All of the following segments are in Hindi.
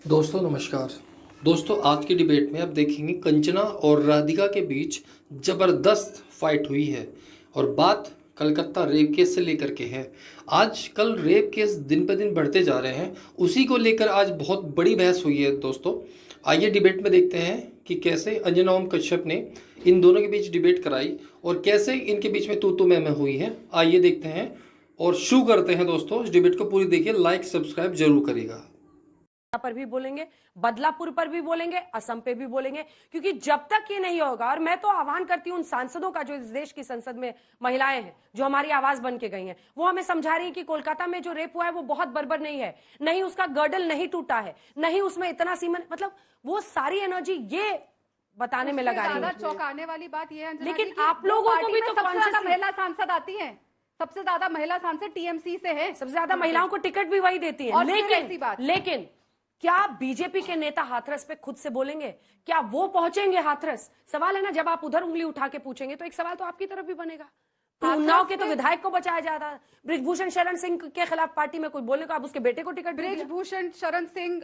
दोस्तों नमस्कार। दोस्तों आज की डिबेट में आप देखेंगे कंचना और राधिका के बीच ज़बरदस्त फाइट हुई है और बात कलकत्ता रेप केस से लेकर के है। आज कल रेप केस दिन पे दिन बढ़ते जा रहे हैं, उसी को लेकर आज बहुत बड़ी बहस हुई है। दोस्तों आइए डिबेट में देखते हैं कि कैसे अंजना ओम कश्यप ने इन दोनों के बीच डिबेट कराई और कैसे इनके बीच में तू मैं हुई है। आइए देखते हैं और शुरू करते हैं। दोस्तों इस डिबेट को पूरी देखिए, लाइक सब्सक्राइब जरूर करिएगा। पर भी बोलेंगे, बदलापुर पर भी बोलेंगे, असम पे भी बोलेंगे, क्योंकि जब तक ये नहीं होगा, और मैं तो आह्वान करती हूं उन सांसदों का जो इस देश की संसद में महिलाएं हैं, जो हमारी आवाज बन के गई हैं, वो हमें समझा रही है कि कोलकाता में जो रेप हुआ है वो बहुत बर्बर नहीं है, नहीं उसका गर्डल नहीं टूटा है, नहीं उसमें इतना सीमन, मतलब वो सारी एनर्जी ये बताने में लगा रही है। चौंकाने वाली बात ये है लेकिन आप लोगों को भी तो सबसे ज्यादा महिला सांसद आती है, सबसे ज्यादा महिला सांसद टीएमसी से है, सबसे ज्यादा महिलाओं को टिकट भी वही देती है। लेकिन क्या बीजेपी के नेता हाथरस पे खुद से बोलेंगे? क्या वो पहुंचेंगे हाथरस? सवाल है ना, जब आप उधर उंगली उठा के पूछेंगे तो एक सवाल तो आपकी तरफ भी बनेगा। तो उन्नाव के तो विधायक को बचाया जाता है, बृजभूषण शरण सिंह के खिलाफ पार्टी में कोई बोले को आप उसके बेटे को टिकट। बृजभूषण शरण सिंह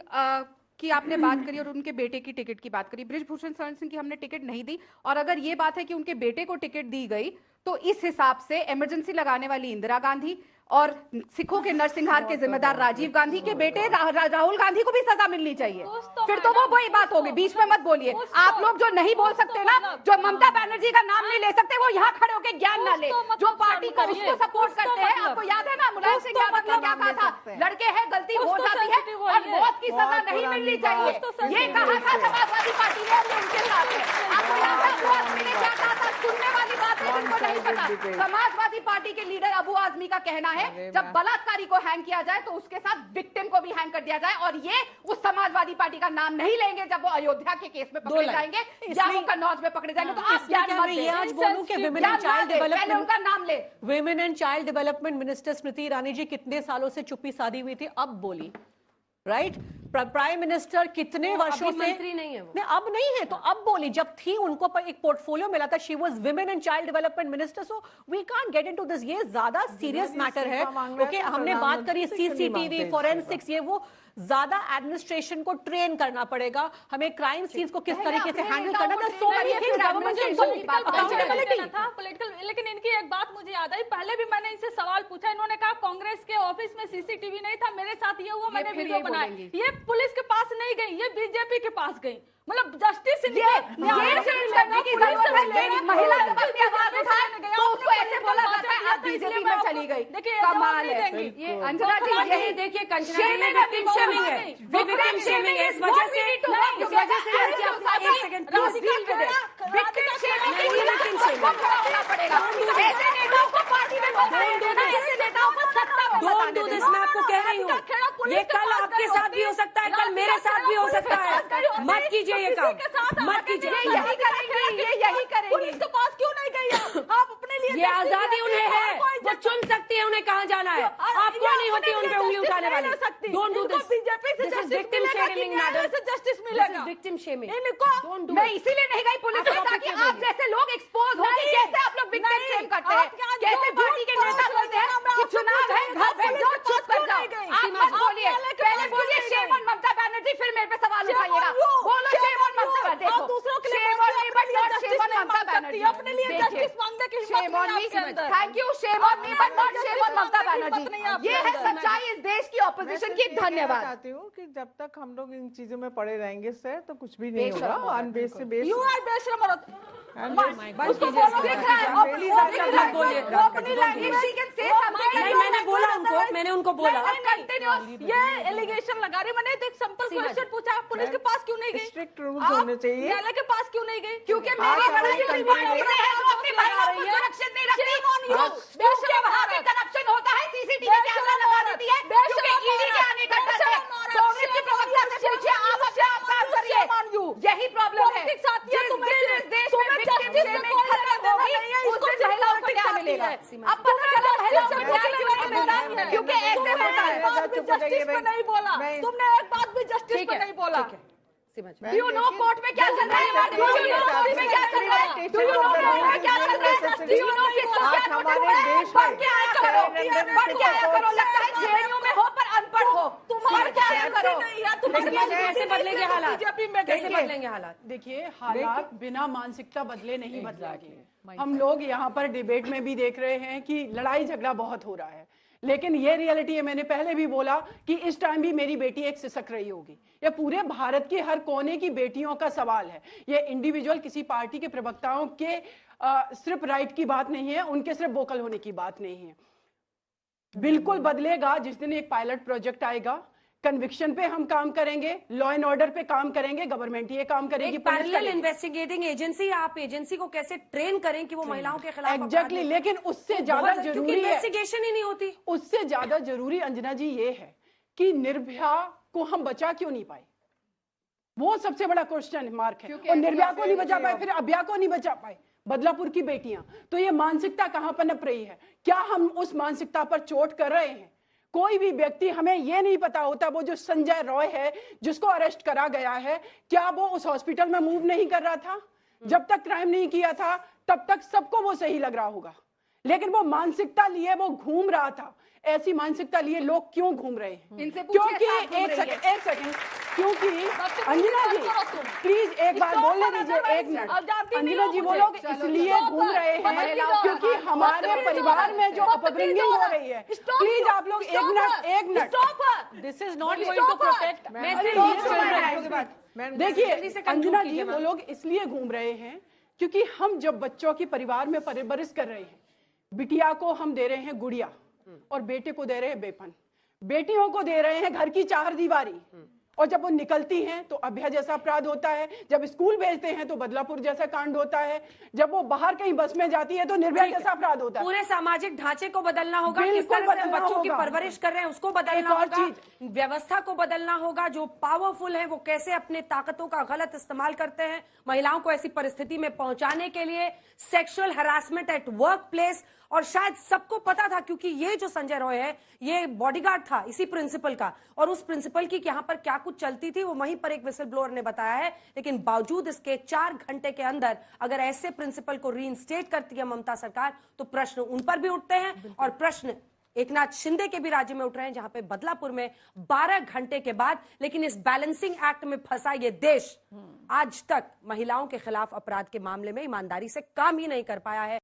की आपने बात करी और उनके बेटे की टिकट की बात करी। बृजभूषण शरण सिंह की हमने टिकट नहीं दी, और अगर ये बात है कि उनके बेटे को टिकट दी गई तो इस हिसाब से इमरजेंसी लगाने वाली इंदिरा गांधी और सिखों के नरसंहार के जिम्मेदार राजीव गांधी के बेटे राहुल गांधी को भी सजा मिलनी चाहिए। फिर तो वो वही बात होगी। बीच में मत बोलिए। आप लोग जो नहीं बोल सकते ना, जो ममता बनर्जी का नाम नहीं ले सकते, वो यहाँ खड़े होकर ज्ञान ना ले। जो पार्टी को उसको सपोर्ट करते हैं, आपको याद है ना मुलायम सिंह यादव ने क्या कहा था? लड़के हैं, गलती हो जाती है और मौत की सजा नहीं मिलनी चाहिए, ये कहा था समाजवादी पार्टी ने, उनके साथ है। आपको याद है अबू आजमी ने क्या कहा था? सुनने वाली बात है, जिनको नहीं पता। समाजवादी पार्टी के लीडर अबू आजमी का कहना है जब बलात्कारी को हैंग किया जाए तो उसके साथ विक्टिम को भी हैंग कर दिया जाए, और ये उस समाजवादी पार्टी का नाम नहीं लेंगे जब वो अयोध्या के केस में पकड़े जाएंगे या वो कन्नौज में पकड़े जाएंगे। तो आप आज बोलूं कि विमेन एंड चाइल्ड डेवलपमेंट, उनका नाम ले, women and child development minister Smriti Irani ji कितने सालों से चुप्पी साधी हुई थी, अब बोली, राइट? प्राइम मिनिस्टर कितने वर्षों से मंत्री नहीं है वो। नहीं, अब नहीं है तो अब बोली। जब थी उनको पर एक पोर्टफोलियो मिला था, she was women and child development minister, so we can't get into this. ये ज्यादा सीरियस मैटर है। ओके, हमने बात करी सीसीटीवी, फोरेंसिक्स, ये वो ज्यादा एडमिनिस्ट्रेशन को ट्रेन करना पड़ेगा, हमें क्राइम सीन्स को किस तरीके से हैंडल करना था। So many things government political. लेकिन इनकी एक बात मुझे याद आई, पहले भी मैंने इनसे सवाल पूछा, इन्होंने कहा कांग्रेस के ऑफिस में सीसीटीवी नहीं था, मेरे साथ ये हुआ, मैंने वीडियो बनाया। ये पुलिस के पास नहीं गई, ये बीजेपी के पास गई। मतलब जस्टिस महिला अपनी आवाज उठाए तो उसको ऐसे बोला जाता है आप बीजेपी में चली गई। देखिए कमाल है ये अंजना जी। यही देखिए कंचना जी में विक्टिम शेमिंग है, विक्टिम शेमिंग है। इस वजह से लड़की अपना एक सेकंड प्लीज, विक्टिम शेमिंग नहीं, विक्टिम शेमिंग होना पड़ेगा। ऐसे नेताओं को पार्टी में ऐसे नेताओं को सत्ता में डोंट डू दिस। मैं आपको कह रही हूँ ये कल आपके साथ भी हो सकता है, कल मेरे साथ भी हो सकता है। मत कीजिए ये काम, मत कीजिए। यही करेंगे, ये यही करेंगे। पुलिस के पास क्यों नहीं गई आप अपने लिए? ये आजादी उन्हें है, वो चुन सकती है उन्हें कहाँ जाना है। आपको नहीं होती उन पे उंगली उठाने वाली। Don't do this. बीजेपी से this is victim shaming madam, justice मिलेगा। Victim shaming. Don't do. मैं इसीलिए नहीं गई पुलिस में ताकि आप जैसे लोग एक्सपोज हो कि कैसे आप लोग विक्टिम शेम करते हैं, कैसे पार्टी के नेता बोलते हैं कि चुनाव है, घर पे जो चुप कर जाओ। आप मत बोलिए, पहले बोलिए शेम ऑन ममता बनर्जी, फिर मेरे पे सवाल उठाइएगा। बोलो शेम ऑन ममता, देखो दूसरों के लिए shame on me but not shame on Mamata Banerjee. अपने लिए जस्टिस मांगने की shame on me, thank you. Shame on me but not shame on Mamata Banerjee. ये है सच्चाई इस देश की ऑपोजिशन की। धन्यवाद। चाहती हूँ कि जब तक हम लोग इन चीजों में पड़े रहेंगे सर तो कुछ भी नहीं होगा। ऑन बेस से बेस यू आर बेशरम औरत। उसको बोलो प्लीज, आप सब मत बोलिए। नहीं, मैंने बोला उनको, मैंने उनको बोला ये एलिगेशन लगा रही। मैंने एक सिंपल क्वेश्चन पूछा, पुलिस के पास क्यों नहीं गई? स्ट्रिक्ट रूल्स होने चाहिए। न्यायालय के पास क्यों नहीं गई? क्योंकि मेरी बड़ी अपनी महिलाओं को सुरक्षित नहीं रखती। क्योंकि वहाँ पे करप्शन होता है, सीसीटीवी कैमरा लगा देती है, क्योंकि ईडी के आने का डर है। कांग्रेस के प्रवक्ता से पूछिए, आप अपने आप काम करिए। यही प्रॉब्लम है। जिस देश में विक्टिम शेमिंग खत्म होगी, उस दिन महिलाओं को न्याय मिलेगा। अब पता चला महिलाओं को न्याय क्यों नहीं मिलता, क्योंकि ऐसे होता है। जस्टिस पे नहीं बोला तुमने, एक बात भी जस्टिस पे नहीं बोला। Do you know कोर्ट में क्या चल रहा है? Do you know कोर्ट में क्या चल रहा है? Do you know कोर्ट में क्या चल रहा है? Do you know किसको क्या नोटिस हुआ है? पढ़ के आया करो, पढ़ के आया करो। लगता है जेएनयू में हो पर अनपढ़ हो, तुम्हारे क्या करो कैसे बदलेंगे हालात? बीजेपी में कैसे देखिए, बदलेंगे हालात? देखिए हालात बिना मानसिकता बदले नहीं बदलेंगे। हम लोग यहाँ पर डिबेट में भी देख रहे हैं कि लड़ाई झगड़ा बहुत हो रहा है, लेकिन ये रियलिटी है, मैंने पहले भी बोला कि इस टाइम भी मेरी बेटी एक सिसक रही होगी। ये पूरे भारत के हर कोने की बेटियों का सवाल है। ये इंडिविजुअल किसी पार्टी के प्रवक्ताओं के सिर्फ राइट की बात नहीं है, उनके सिर्फ वोकल होने की बात नहीं है। बिल्कुल बदलेगा जिस दिन एक पायलट प्रोजेक्ट आएगा, कन्विक्शन पे हम काम करेंगे, लॉ एंड ऑर्डर पे काम करेंगे, गवर्नमेंट ये काम करेगी, एक पैरेलल इन्वेस्टिगेटिंग एजेंसी, आप एजेंसी को कैसे ट्रेन करें कि वो महिलाओं के खिलाफ एग्जैक्टली, लेकिन उससे ज्यादा जरूरी है, इन्वेस्टिगेशन ही नहीं होती। उससे ज्यादा जरूरी अंजना जी ये है कि निर्भया को हम बचा क्यों नहीं पाए, वो सबसे बड़ा क्वेश्चन मार्क है। और निर्भया को नहीं बचा पाए, फिर अभया को नहीं बचा पाए, बदलापुर की बेटियां। तो ये मानसिकता कहां पनप रही है? क्या हम उस मानसिकता पर चोट कर रहे हैं? कोई भी व्यक्ति, हमें ये नहीं पता होता वो जो संजय रॉय है जिसको अरेस्ट करा गया है, क्या वो उस हॉस्पिटल में मूव नहीं कर रहा था? जब तक क्राइम नहीं किया था तब तक सबको वो सही लग रहा होगा, लेकिन वो मानसिकता लिए वो घूम रहा था। ऐसी मानसिकता लिए लोग क्यों घूम रहे हैं? इनसे पूछिए, क्योंकि एक सेकंड, क्योंकि अंजना जी प्लीज एक बार बोलने दीजिए, एक मिनट। अंजना जी, वो लोग इसलिए घूम रहे हैं क्योंकि हमारे परिवार में जो अपब्रिंगिंग हो रही है। प्लीज आप लोग एक minute, this is not going to protect. देखिए अंजना जी, वो लोग इसलिए घूम रहे हैं क्योंकि हम जब बच्चों की परिवार में परवरिश कर रहे हैं, बिटिया को हम दे रहे हैं गुड़िया और बेटे को दे रहे हैं बेपन, बेटियों को दे रहे हैं घर की चार दीवारी, और जब वो निकलती हैं तो अभया जैसा अपराध होता है, जब स्कूल भेजते हैं तो बदलापुर जैसा कांड होता है, जब वो बाहर कहीं बस में जाती है तो निर्भया जैसा अपराध होता है। पूरे सामाजिक ढांचे को बदलना होगा, किस तरह से हम बच्चों की परवरिश कर रहे हैं उसको बदलना होगा, व्यवस्था को बदलना होगा। जो पावरफुल है वो कैसे अपने ताकतों का गलत इस्तेमाल करते हैं महिलाओं को ऐसी परिस्थिति में पहुंचाने के लिए। Sexual harassment at work place, और शायद सबको पता था क्योंकि ये जो संजय रॉय है ये बॉडीगार्ड था इसी प्रिंसिपल का, और उस प्रिंसिपल की यहाँ पर क्या कुछ चलती थी वो वहीं पर एक विसल ब्लोअर ने बताया है। लेकिन बावजूद इसके 4 घंटे के अंदर अगर ऐसे प्रिंसिपल को रीइंस्टेट करती है ममता सरकार तो प्रश्न उन पर भी उठते हैं, और प्रश्न एकनाथ शिंदे के भी राज्य में उठ रहे हैं, जहां पे बदलापुर में 12 घंटे के बाद, लेकिन इस बैलेंसिंग एक्ट में फंसा ये देश आज तक महिलाओं के खिलाफ अपराध के मामले में ईमानदारी से काम ही नहीं कर पाया है।